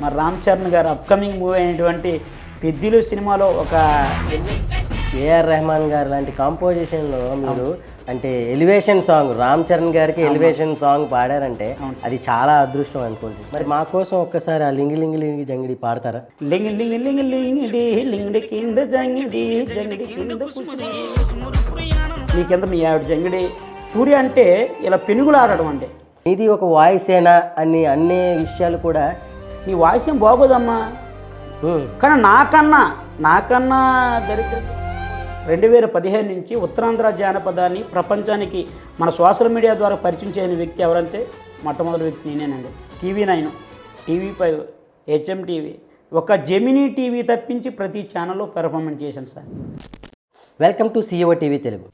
మరి రామ్ చరణ్ గారు upcoming movie అయినటువంటి పెద్దిలు సినిమాలో ఒక ఏఆర్ రెహమాన్ గారు లాంటి కాంపోజిషన్లో మీరు అంటే ఎలివేషన్ సాంగ్ రామ్ చరణ్ గారికి ఎలివేషన్ సాంగ్ పాడారంటే అది చాలా అదృష్టం అనుకోండి. మరి మా కోసం ఒక్కసారి ఆ లింగి లింగి లింగి జంగిడి పాడతారా? లింగి లింగి లింగి లింగిడి లింగిడి కింద జంగిడి జంగిడి కింద కుసిడి మీ కింద మీ ఆవిడ జంగిడి పూరి అంటే ఇలా పెనుగులు ఆడడం అంటే ఇది ఒక వాయిసేనా అని అన్ని విషయాలు కూడా నీ వాయిస్ ఏం బాగోదమ్మా. కానీ నాకన్నా దరిద్రం 2015 నుంచి ఉత్తరాంధ్ర జానపదాన్ని ప్రపంచానికి మన సోషల్ మీడియా ద్వారా పరిచయం చేయని వ్యక్తి ఎవరంటే మొట్టమొదటి వ్యక్తి నేనేనండి. TV9, TV5, HMTV, ఒక జెమినీ టీవీ తప్పించి ప్రతి ఛానల్లో పెర్ఫార్మెన్స్ చేశాను sir. Welcome to CEO TV Telugu.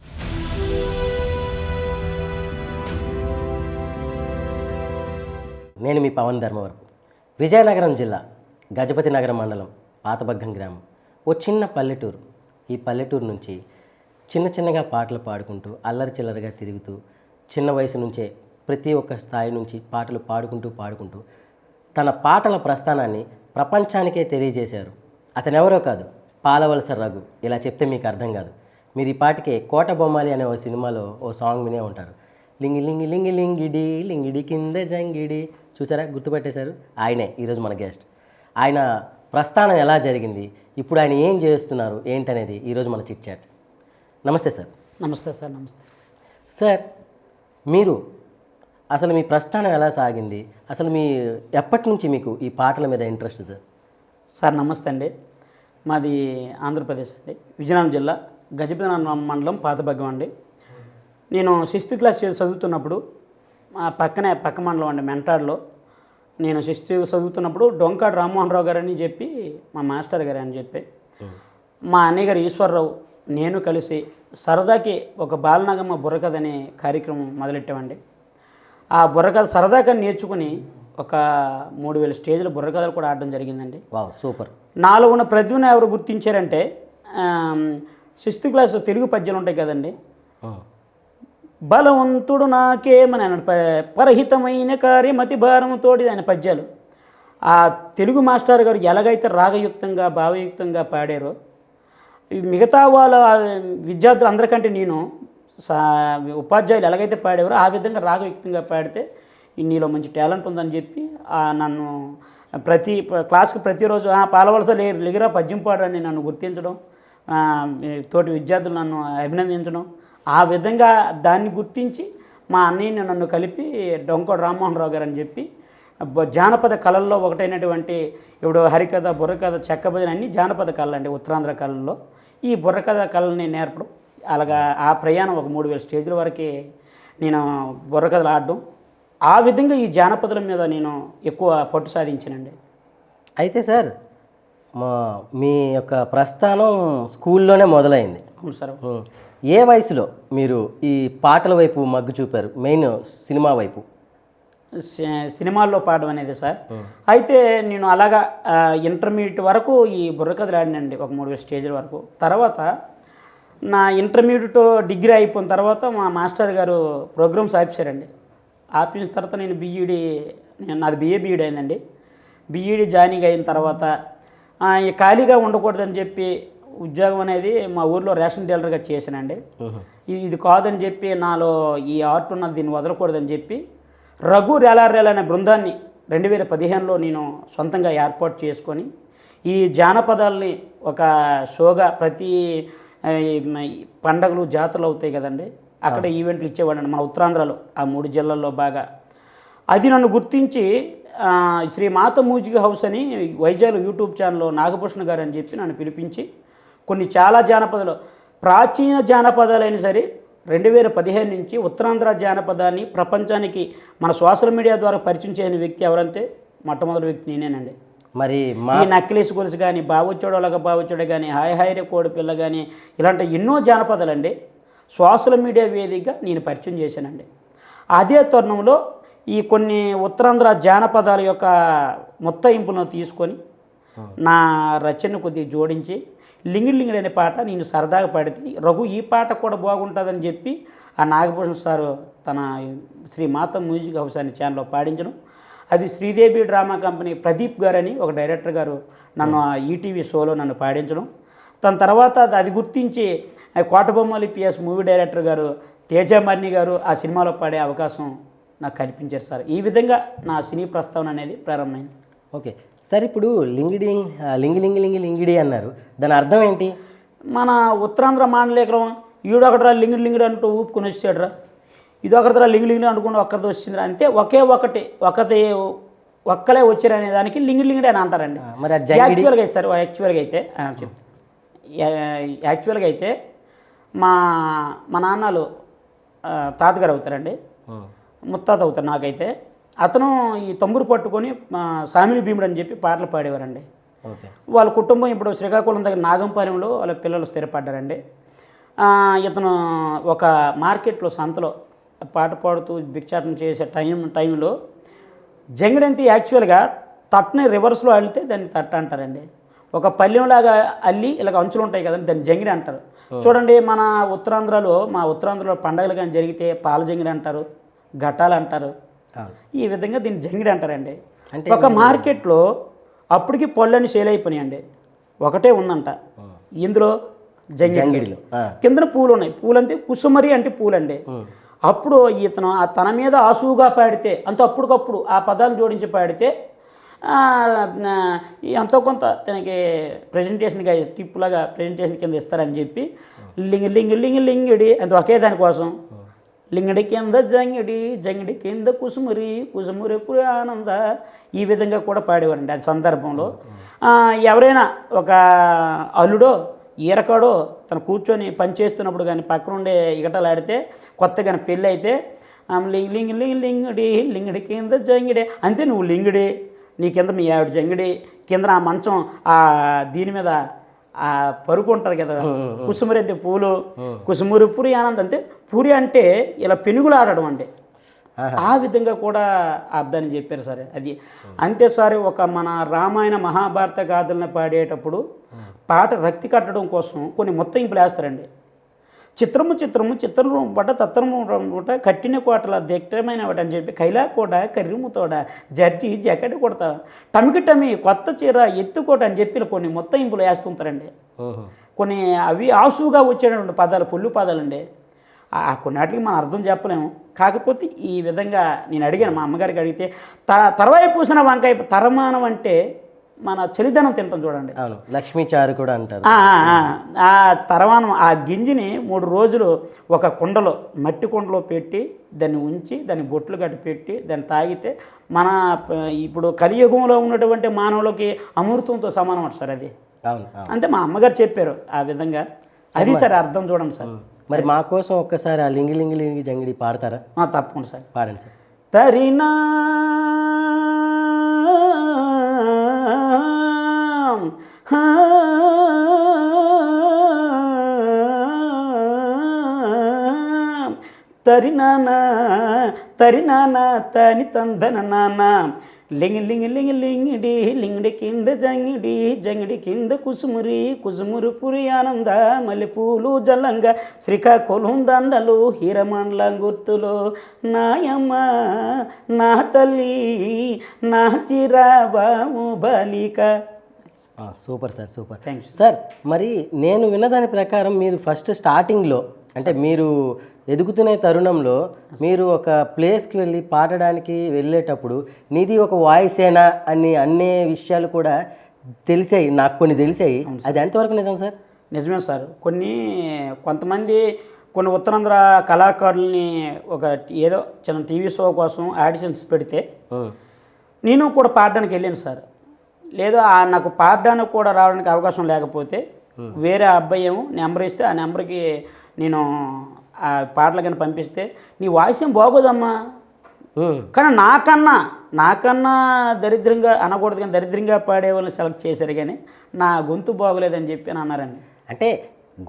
నేను మీ పవన్ ధర్మవరం. విజయనగరం జిల్లా గజపతి నగరం మండలం పాతబగ్గం గ్రామం ఓ చిన్న పల్లెటూరు. ఈ పల్లెటూరు నుంచి చిన్నగా పాటలు పాడుకుంటూ అల్లరి చిల్లరగా తిరుగుతూ చిన్న వయసు నుంచే ప్రతి ఒక్క స్థాయి నుంచి పాటలు పాడుకుంటూ తన పాటల ప్రస్థానాన్ని ప్రపంచానికే తెలియజేశారు. అతను ఎవరో కాదు, పాలవలస రఘు. ఇలా చెప్తే మీకు అర్థం కాదు. మీరు ఈ పాటికే కోట బొమ్మాలి అనే ఓ సినిమాలో ఓ సాంగ్ వినే ఉంటారు. లింగి లింగి లింగి లింగిడి లింగిడి కింద జంగిడి. చూసారా, గుర్తుపట్టేశారు? ఆయనే ఈరోజు మన గెస్ట్. ఆయన ప్రస్థానం ఎలా జరిగింది, ఇప్పుడు ఆయన ఏం చేస్తున్నారు ఏంటనేది ఈరోజు మన చిట్ చాట్. నమస్తే సార్. నమస్తే సార్. నమస్తే సార్. మీరు అసలు మీ ప్రస్థానం ఎలా సాగింది, అసలు మీ ఎప్పటి నుంచి మీకు ఈ పాటల మీద ఇంట్రెస్ట్ సార్? సార్ నమస్తే అండి. మాది ఆంధ్రప్రదేశ్ అండి, విజయనగరం జిల్లా గజపతి మండలం పాతబగ్గం అండి. నేను 6th క్లాస్ చదువుతున్నప్పుడు పక్క మండలం అండి మెంటాడ్లో నేను 6th చదువుతున్నప్పుడు డొంకాడు రామ్మోహన్ రావు గారు అని చెప్పి మా మాస్టర్ గారు అని చెప్పి మా అన్నయ్య గారు ఈశ్వరరావు నేను కలిసి సరదాకి ఒక బాలనాగమ్మ బుర్రకథ అనే కార్యక్రమం మొదలెట్టామండి. ఆ బుర్రకథ సరదాగా నేర్చుకుని ఒక 3000 స్టేజ్ల బుర్రకథలు కూడా ఆడడం జరిగిందండి. Wow, super. నాలో ఉన్న ప్రతిభను ఎవరు గుర్తించారంటే 6th క్లాస్ తెలుగు పద్యాలు ఉంటాయి కదండి. బలవంతుడు నాకేమని అన్నాడు, పరహితమైన కార్యమతి భారముతోటి ఆయన పద్యాలు. ఆ తెలుగు మాస్టర్ గారు ఎలాగైతే రాగయుక్తంగా భావయుక్తంగా పాడారో మిగతా వాళ్ళ విద్యార్థులు అందరికంటే నేను ఉపాధ్యాయులు ఎలాగైతే పాడేవారో ఆ విధంగా రాగయుక్తంగా పాడితే నీలో మంచి టాలెంట్ ఉందని చెప్పి నన్ను ప్రతి క్లాస్కి ప్రతిరోజు పాలవలస లిగిరా పద్యం పాడని నన్ను గుర్తించడం, తోటి విద్యార్థులు నన్ను అభినందించడం, ఆ విధంగా దాన్ని గుర్తించి మా అన్నయ్యని నన్ను కలిపి డొంకోడు రామ్మోహన్ రావు గారు అని చెప్పి జానపద కళల్లో ఒకటైనటువంటి ఇప్పుడు హరికథ, బుర్రకథ, చెక్క భజన అన్నీ జానపద కళలు అండి ఉత్తరాంధ్ర కళల్లో. ఈ బుర్రకథ కళని నేర్పడం, అలాగా ఆ ప్రయాణం ఒక 3000 స్టేజ్ల వరకే నేను బుర్రకథలు ఆడడం, ఆ విధంగా ఈ జానపదుల మీద నేను ఎక్కువ పట్టు సాధించానండి. అయితే సార్, మీ యొక్క ప్రస్థానం స్కూల్లోనే మొదలైంది. అవును సార్. ఏ వయసులో మీరు ఈ పాటల వైపు మగ్గు చూపారు, మెయిన్ సినిమా వైపు? సినిమాల్లో పాడడం అనేది సార్. అయితే నేను అలాగా ఇంటర్మీడియట్ వరకు ఈ బుర్రకథలు ఆడినండి ఒక 3000 స్టేజ్ల వరకు. తర్వాత నా ఇంటర్మీడియట్ డిగ్రీ అయిపోయిన తర్వాత మా మాస్టర్ గారు ప్రోగ్రామ్స్ ఆపించారండి. ఆపించిన తర్వాత నేను నాది BA అయిందండి. BEd జాయినింగ్ అయిన తర్వాత ఖాళీగా ఉండకూడదని చెప్పి ఉద్యోగం అనేది మా ఊర్లో రేషన్ డీలర్గా చేశానండి. ఇది కాదని చెప్పి నాలో ఈ ఆర్ట్ ఉన్నది, దీన్ని వదలకూడదని చెప్పి రఘు రేలారేల్ అనే బృందాన్ని 2015లో నేను సొంతంగా ఏర్పాటు చేసుకొని ఈ జానపదాలని ఒక షోగా ప్రతి పండగలు జాతరలు అవుతాయి కదండి, అక్కడ ఈవెంట్లు ఇచ్చేవాడిని మన ఉత్తరాంధ్రలో ఆ 3 జిల్లాల్లో బాగా. అది నన్ను గుర్తించి శ్రీ మాత మ్యూజిక్ హౌస్ అని వైజాగ్ యూట్యూబ్ ఛానల్లో నాగభూషణ గారు అని చెప్పి నన్ను పిలిపించి కొన్ని చాలా జానపదాలు, ప్రాచీన జానపదాలైనా సరే 2015 నుంచి ఉత్తరాంధ్ర జానపదాన్ని ప్రపంచానికి మన సోషల్ మీడియా ద్వారా పరిచయం చేయని వ్యక్తి ఎవరంటే మొట్టమొదటి వ్యక్తి నేనేనండి. మరి ఈ నక్కిలేసి గొలుసు కానీ, బావొచ్చోడోలాగా బావొచ్చోడే కానీ, హాయ్ హాయ్ రే కోడి పిల్ల కానీ, ఇలాంటి ఎన్నో జానపదాలండి సోషల్ మీడియా వేదికగా నేను పరిచయం చేశానండి. అదే తరుణంలో ఈ కొన్ని ఉత్తరాంధ్ర జానపదాల యొక్క మొత్తయింపును తీసుకొని నా రచనను కొద్దిగా జోడించి లింగిడి లింగిడి అనే పాట నేను సరదాగా పాడితే రఘు ఈ పాట కూడా బాగుంటుందని చెప్పి ఆ నాగభూషణ్ సారు తన శ్రీ మాత మ్యూజిక్ హౌస్ అనే ఛానల్లో పాడించడం, అది శ్రీదేవి డ్రామా కంపెనీ ప్రదీప్ గారు అని ఒక డైరెక్టర్ గారు నన్ను ఆ ఈటీవీ షోలో నన్ను పాడించడం, తన తర్వాత అది గుర్తించి కోటబొమ్మలి పిఎస్ మూవీ డైరెక్టర్ గారు తేజమర్ని గారు ఆ సినిమాలో పాడే అవకాశం నాకు కల్పించారు సార్. ఈ విధంగా నా సినీ ప్రస్తావన అనేది ప్రారంభమైంది. ఓకే సార్, ఇప్పుడు లింగిడి లింగిడి అన్నారు, దాని అర్థం ఏంటి? మన ఉత్తరాంధ్ర మాండలికరం ఈడొకటిరా లింగిడి అంటూ ఊపుకొని వచ్చాడురా, ఇదొకటిరా లింగిడి అనుకుంటూ ఒక్కరిది వచ్చిందిరా, అంతే ఒక్కలే వచ్చారు అనే దానికి లింగిడి అని అంటారండి. మరి యాక్చువల్గా సార్ యాక్చువల్గా అయితే మా నాన్నలు తాతగారు అవుతారండి, ముత్తాత అవుతారు నాకైతే. అతను ఈ తమ్మురు పట్టుకొని సామిలి భీముడు అని చెప్పి పాటలు పాడేవారండి. వాళ్ళ కుటుంబం ఇప్పుడు శ్రీకాకుళం దగ్గర నాగంపాలెంలో వాళ్ళ పిల్లలు స్థిరపడ్డారండి. ఇతను ఒక మార్కెట్లో సంతలో పాట పాడుతూ భిక్షాటన చేసే టైంలో జంగిడంతి యాక్చువల్గా తట్టని రివర్స్లో అల్లితే దాన్ని తట్ట అంటారండి. ఒక పల్లెంలాగా అల్లి ఇలాగ అంచులు ఉంటాయి కదండి, దాన్ని జంగిడి అంటారు. చూడండి మా ఉత్తరాంధ్రలో పండగలు కానీ జరిగితే పాల జంగిడి అంటారు, ఘటాలు అంటారు. ఈ విధంగా దీన్ని జంగిడి అంటారండి. ఒక మార్కెట్లో అప్పటికి పళ్ళని సేల్ అయిపోయినాయండి, ఒకటే ఉందంట ఇందులో జంగిడిలో, కింద పూలు ఉన్నాయి. పూలంటే కుసుమరి అంటే పూలండి. అప్పుడు ఇతను తన మీద ఆసువుగా పాడితే అప్పటికప్పుడు ఆ పదాలు జోడించి పాడితే ఎంతో కొంత తనకి ప్రజెంటేషన్గా టిప్పులాగా ప్రజెంటేషన్ కింద ఇస్తారని చెప్పి లింగిడి అంత ఒకే దానికోసం లింగడి కింద జంగిడి కింద కుసుమురి ఆనంద ఈ విధంగా కూడా పాడేవారండి. అది సందర్భంలో ఎవరైనా ఒక అల్లుడో ఈరకాడో తను కూర్చొని పనిచేస్తున్నప్పుడు కానీ పక్కన ఉండే ఇగటలాడితే కొత్తగా పెళ్ళి అయితే లింగిడి కింద జంగిడే, అంతే నువ్వు లింగిడి, నీ కింద మీ ఆవిడ జంగిడి, కింద ఆ మంచం దీని మీద ఆ పరుపు ఉంటారు కదా కుసుమురి అంటే పూలు, కుసుమురి పూరి ఆనంద్ అంటే పూరి అంటే ఇలా పెనుగులు ఆడడం అంటే ఆ విధంగా కూడా అర్థాన్ని చెప్పారు సార్. అది అంతే సార్. ఒక మన రామాయణ మహాభారత గాథలను పాడేటప్పుడు పాట రక్తి కట్టడం కోసం కొన్ని మొత్తం వేస్తారండి. చిత్రము పట తత్రము పూట కట్టిన కోటల దిట్టమైన ఒకటి అని చెప్పి కైలాపోట కర్రిముతోడ జడ్జి జకెట్ కొడతా టమి కొత్త చీర ఎత్తుకోట అని చెప్పి కొన్ని మొత్తం వేస్తుంటారండి. కొన్ని అవి ఆసువుగా వచ్చేటటువంటి పదాలు పొల్లు పదాలండి. కొన్నిటికి మనం అర్థం చెప్పలేము. కాకపోతే ఈ విధంగా నేను అడిగాను, మా అమ్మగారికి అడిగితే తర్వాయి పూసిన వంకాయ తరమానం అంటే మన చలిదనం తింటాం చూడండి, అవును లక్ష్మీ చారు కూడా అంటారు. ఆ తర్వానం ఆ గింజిని 3 రోజులు ఒక కుండలో మట్టి కుండలో పెట్టి దాన్ని ఉంచి దాన్ని బొట్లు కట్టి పెట్టి దాన్ని తాగితే మన ఇప్పుడు కలియుగంలో ఉన్నటువంటి మానవులకి అమృతంతో సమానం అంట సార్ అది. అంటే మా అమ్మగారు చెప్పారు ఆ విధంగా. అది సార్ అర్థం చూడండి సార్. మరి మా కోసం ఒక్కసారి ఆ లింగి జంగిడి పాడతారా? తప్పకుండా సార్, పాడండి సార్. తరినా తరినానా తని తందన నాన్న లింగిడి కింద జంగిడి కింద కుసుమురు పురి ఆనంద మల్లెపూలు జల్లంగా శ్రీకాకుళం దండలు హీరమండలం గుర్తులు నాయమ్మ నా తల్లి నా చిరాబాము బాలిక. Super sir, super. Thanks sir. మరి నేను విన్నదాని ప్రకారం మీరు ఫస్ట్ స్టార్టింగ్లో అంటే మీరు ఎదుగుతున్న తరుణంలో మీరు ఒక ప్లేస్కి వెళ్ళి పాడడానికి వెళ్ళేటప్పుడు నీది ఒక వాయిసేనా అని అనే విషయాలు కూడా తెలిసాయి, నాకు కొన్ని తెలిసాయి. అది ఎంతవరకు నిజం సార్? నిజమే సార్. కొంతమంది కొన్ని ఉత్తరాంధ్ర కళాకారుల్ని ఒక ఏదో చిన్న టీవీ షో కోసం ఆడిషన్స్ పెడితే నేను కూడా పాడడానికి వెళ్ళాను సార్. లేదా నాకు పాడడానికి కూడా రావడానికి అవకాశం లేకపోతే వేరే అబ్బాయి ఏమో నెంబర్ ఇస్తే ఆ నెంబర్కి నేను ఆ పాటలు కానీ పంపిస్తే నీ వాయిస్ ఏం బాగోదమ్మా, కానీ నాకన్నా దరిద్రంగా అనకూడదు కానీ దరిద్రంగా పాడే వాళ్ళని సెలెక్ట్ చేశారు కానీ నా గొంతు బాగోలేదని చెప్పి అని అన్నారండి. అంటే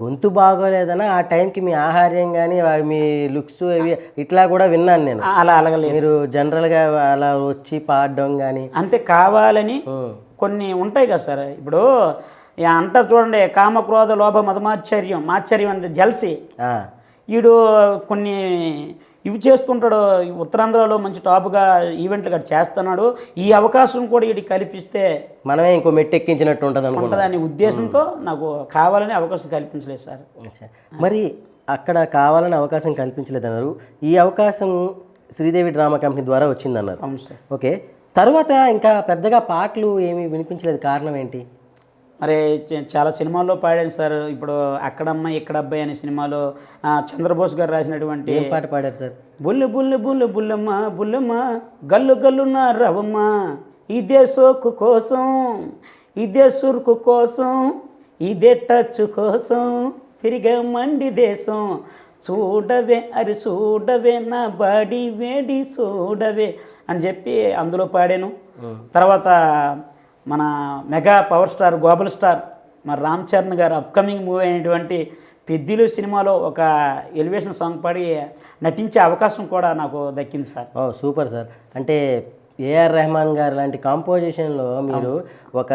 గొంతు బాగోలేదన్నా ఆ టైంకి మీ ఆహార్యం కానీ మీ లుక్స్ ఇవి ఇట్లా కూడా విన్నాను నేను. అలాగలేదు, మీరు జనరల్గా అలా వచ్చి పాడడం కానీ అంతే కావాలని కొన్ని ఉంటాయి కదా సార్. ఇప్పుడు అంటారు చూడండి, కామ క్రోధ లోభ మదమాశ్చర్యం అంటే జల్సి. వీడు కొన్ని ఇవి చేస్తుంటాడు. ఈ ఉత్తరాంధ్రలో మంచి టాప్గా ఈవెంట్లు గట్రా చేస్తున్నాడు. ఈ అవకాశం కూడా వీడికి కల్పిస్తే మనమే ఇంకో మెట్టు ఎక్కించినట్టు ఉంటుంది అనుకుంటా. ఉంటుందనే ఉద్దేశంతో నాకు కావాలని అవకాశం కల్పించలేదు సార్. మరి అక్కడ కావాలని అవకాశం కల్పించలేదన్నారు. ఈ అవకాశం శ్రీదేవి డ్రామా కంపెనీ ద్వారా వచ్చిందన్నారు. అవును సార్. ఓకే, తర్వాత ఇంకా పెద్దగా పాటలు ఏమీ వినిపించలేదు, కారణం ఏంటి? మరి చాలా సినిమాల్లో పాడాను సార్. ఇప్పుడు అక్కడమ్మ ఇక్కడ అబ్బాయి అనే సినిమాలో చంద్రబోస్ గారు రాసినటువంటి ఏం పాట పాడారు సార్? బుల్లు బుల్లు బుల్లు బుల్లమ్మ బుల్లమ్మ గల్లు గల్లున్న రవమ్మ ఇదే సోకు కోసం, ఇదే సురుకు కోసం, ఇదే టచ్ కోసం తిరిగే మండి దేశం చూడవే అరి చూడవే నా బాడీ వేడి చూడవే అని చెప్పి అందులో పాడాను. తర్వాత మన mega power star global star మరి రామ్ చరణ్ గారు అప్కమింగ్ మూవీ అయినటువంటి పెద్దిలు సినిమాలో ఒక ఎలివేషన్ సాంగ్ పాడి నటించే అవకాశం కూడా నాకు దక్కింది సార్. ఓ సూపర్ సార్. అంటే ఏఆర్ రెహమాన్ గారు లాంటి కాంపోజిషన్లో మీరు ఒక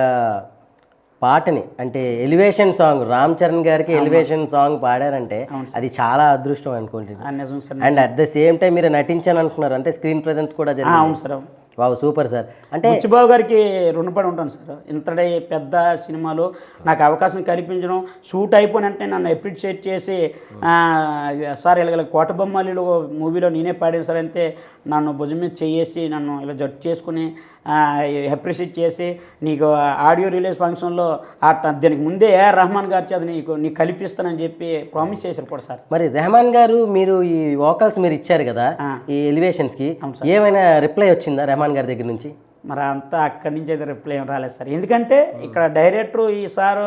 పాటని, అంటే ఎలివేషన్ సాంగ్, రామ్ చరణ్ గారికి ఎలివేషన్ సాంగ్ పాడారంటే అది చాలా అదృష్టం అనుకుంటున్నాను. నిజం sir. And at the same time మీరు నటించాను అంటున్నారు, అంటే స్క్రీన్ ప్రెజెన్స్ కూడా జరిగింది. అవును సార్. Wow super sir. అంటే బుచ్చిబాబు గారికి రుణపడి ఉంటాను సార్. ఇంతటి పెద్ద సినిమాలో నాకు అవకాశం కల్పించడం, షూట్ అయిపోయినంటే నన్ను అప్రిషియేట్ చేసి సార్ ఇలా కోటబొమ్మలు మూవీలో నేనే పాడాను సార్ అంటే నన్ను భుజం మీద చేసి నన్ను ఇలా జట్టు చేసుకుని అప్రిషియేట్ చేసి నీకు ఆడియో రిలీజ్ ఫంక్షన్లో దీనికి ముందే ఏఆర్ రెహమాన్ గారి చేత నీకు కల్పిస్తానని చెప్పి ప్రామిస్ చేశారు కూడా సార్. మరి రెహమాన్ గారు మీరు ఈ వోకల్స్ మీరు ఇచ్చారు కదా ఈ ఎలివేషన్స్కి, ఏమైనా రిప్లై వచ్చిందా రెహమాన్ గారి దగ్గర నుంచి? మరి అంతా అక్కడి నుంచి అయితే రిప్లై ఏం రాలేదు సార్. ఎందుకంటే ఇక్కడ డైరెక్టర్ ఈ సార్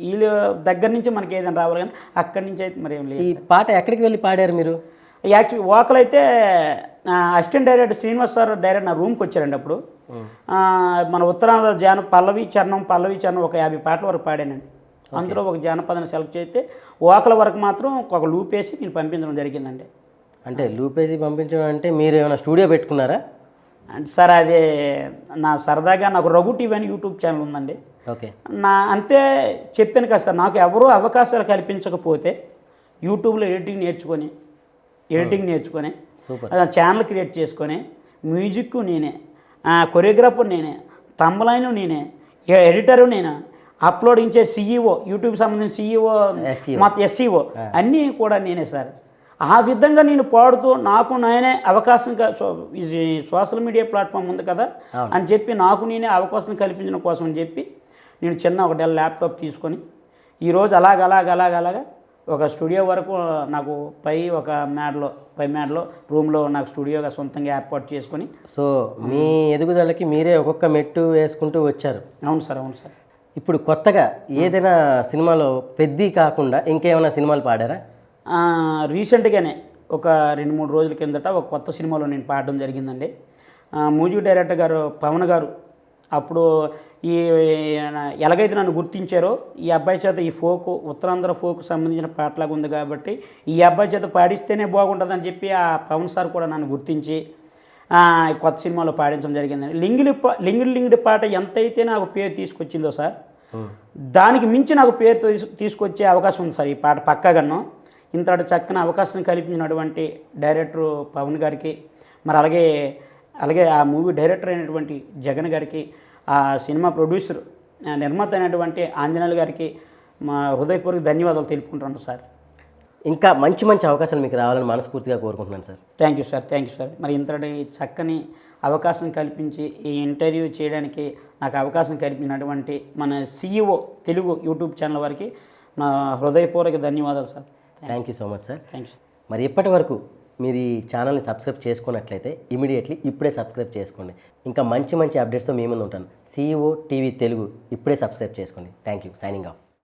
వీళ్ళ దగ్గర నుంచి మనకి ఏదైనా రావాలి, కానీ అక్కడి నుంచి అయితే మరి ఏం లేదు. ఈ పాట ఎక్కడికి వెళ్ళి పాడారు మీరు? యాక్చువల్లీ వోకల్ అయితే assistant director Srinivas sir direct నా రూమ్కి వచ్చారండి. అప్పుడు మన ఉత్తరాంధ్ర పల్లవి చరణం ఒక 50 పాటల వరకు పాడానండి. అందులో ఒక జానపదాన్ని సెలెక్ట్ చేస్తే వోకల వరకు మాత్రం ఒక లూప్ వేసి నేను పంపించడం జరిగిందండి. అంటే లూప్ వేసి పంపించడం అంటే మీరు ఏమైనా స్టూడియో పెట్టుకున్నారా? అంటే సార్ అదే నా సరదాగా నాకు రఘు టీవీ అని యూట్యూబ్ ఛానల్ ఉందండి. ఓకే, అంతే చెప్పాను కదా సార్. నాకు ఎవరూ అవకాశాలు కల్పించకపోతే యూట్యూబ్లో ఎడిటింగ్ నేర్చుకొని ఛానల్ క్రియేట్ చేసుకొని మ్యూజిక్ నేనే, కొరియోగ్రాఫర్ నేనే, తమ్ములైన నేనే, ఎడిటరు నేనే, అప్లోడింగ్ చేసే సీఈఓ, యూట్యూబ్ సంబంధించిన సీఈఓ, మొత్తం ఎస్సీఓ అన్నీ కూడా నేనే సార్. ఆ విధంగా నేను పాడుతూ నాకు నేనే అవకాశం సోషల్ మీడియా ప్లాట్ఫామ్ ఉంది కదా అని చెప్పి నాకు నేనే అవకాశం కల్పించడం కోసం అని చెప్పి నేను చిన్న ఒక డెల్ ల్యాప్టాప్ తీసుకొని ఈరోజు అలాగ ఒక స్టూడియో వరకు నాకు పై మేడలో రూమ్లో నాకు స్టూడియోగా సొంతంగా ఏర్పాటు చేసుకొని. సో మీ ఎదుగుదలకి మీరే ఒక్కొక్క మెట్టు వేసుకుంటూ వచ్చారు. అవును సార్. ఇప్పుడు కొత్తగా ఏదైనా సినిమాలో పెద్ది కాకుండా ఇంకేమైనా సినిమాలు పాడారా? రీసెంట్గానే ఒక 2-3 రోజుల కిందట ఒక కొత్త సినిమాలో నేను పాడడం జరిగిందండి. మ్యూజిక్ డైరెక్టర్ గారు పవన్ గారు అప్పుడు ఈ ఎలాగైతే నన్ను గుర్తించారో ఈ అబ్బాయి చేత ఈ ఉత్తరాంధ్ర ఫోక్ సంబంధించిన పాటలాగా ఉంది కాబట్టి ఈ అబ్బాయి చేత పాడిస్తేనే బాగుంటుందని చెప్పి ఆ పవన్ సార్ కూడా నన్ను గుర్తించి కొత్త సినిమాలో పాడించడం జరిగిందండి. లింగిడి పాట ఎంతైతే నాకు పేరు తీసుకొచ్చిందో సార్, దానికి మించి నాకు పేరు తీసుకొచ్చే అవకాశం ఉంది సార్ ఈ పాట పక్కాగాను. ఇంతటి చక్కని అవకాశం కల్పించినటువంటి డైరెక్టర్ పవన్ గారికి, మరి అలాగే ఆ మూవీ డైరెక్టర్ అయినటువంటి జగన్ గారికి, ఆ సినిమా ప్రొడ్యూసర్ నిర్మాత అయినటువంటి ఆంజనేయులు గారికి మా హృదయపూర్వక ధన్యవాదాలు తెలుపుకుంటున్నాను సార్. ఇంకా మంచి అవకాశాలు మీకు రావాలని మనస్ఫూర్తిగా కోరుకుంటున్నాను సార్. Thank you sir. మరి ఇంతటి చక్కని అవకాశం కల్పించి ఈ ఇంటర్వ్యూ చేయడానికి నాకు అవకాశం కల్పించినటువంటి మన సీఈఓ తెలుగు యూట్యూబ్ ఛానల్ వారికి నా హృదయపూర్వక ధన్యవాదాలు sir. Thank you so much sir. Thanks. మరి ఇప్పటి వరకు మీరు ఈ ఛానల్ని సబ్స్క్రైబ్ చేసుకున్నట్లయితే ఇప్పుడే సబ్స్క్రైబ్ చేసుకోండి. ఇంకా మంచి అప్డేట్స్తో మీ ముందు ఉంటాను. CEO టీవీ తెలుగు ఇప్పుడే సబ్స్క్రైబ్ చేసుకోండి. Thank you. Signing off.